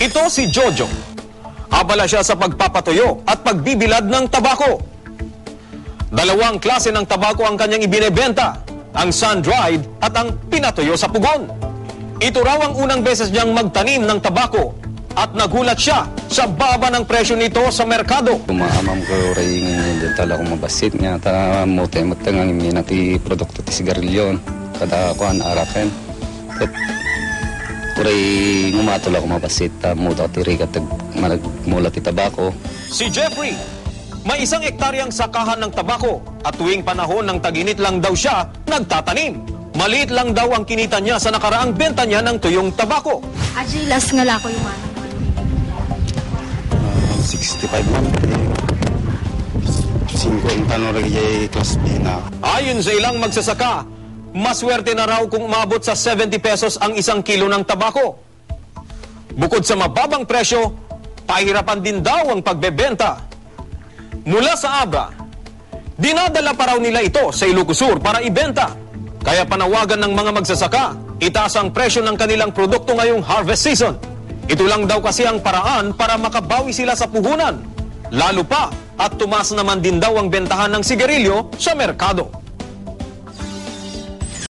Ito si Jojo. Abala siya sa pagpapatuyo at pagbibilad ng tabako. Dalawang klase ng tabako ang kanyang ibinebenta, ang sun-dried at ang pinatuyo sa pugon. Ito raw ang unang beses niyang magtanim ng tabako at nagulat siya sa baba ng presyo nito sa merkado. Kumaamam ko rin yung tala ko mabasit nga, ta mote-mote nga nati produkto ti sigarilyon, kada kuhan araken. At kuray ngumatula ko mabasit, ta muda ti rigat mula ti tabako. Si Jeffrey, may 1 hektaryang sakahan ng tabako at tuwing panahon ng taginit lang daw siya nagtatanim. Maliit lang daw ang kinita niya sa nakaraang benta niya ng tuyong tabako. Aji, last nga lang ko yung 65 man. 5 tanong rin class B na. Ayon sa ilang magsasaka, maswerte na raw kung umabot sa 70 pesos ang 1 kilo ng tabako. Bukod sa mababang presyo, pahirapan din daw ang pagbebenta. Mula sa Abra, dinadala pa raw nila ito sa Ilocos Sur para ibenta. Kaya panawagan ng mga magsasaka, itaas ang presyo ng kanilang produkto ngayong harvest season. Ito lang daw kasi ang paraan para makabawi sila sa puhunan. Lalo pa at tumaas naman din daw ang bentahan ng sigarilyo sa merkado.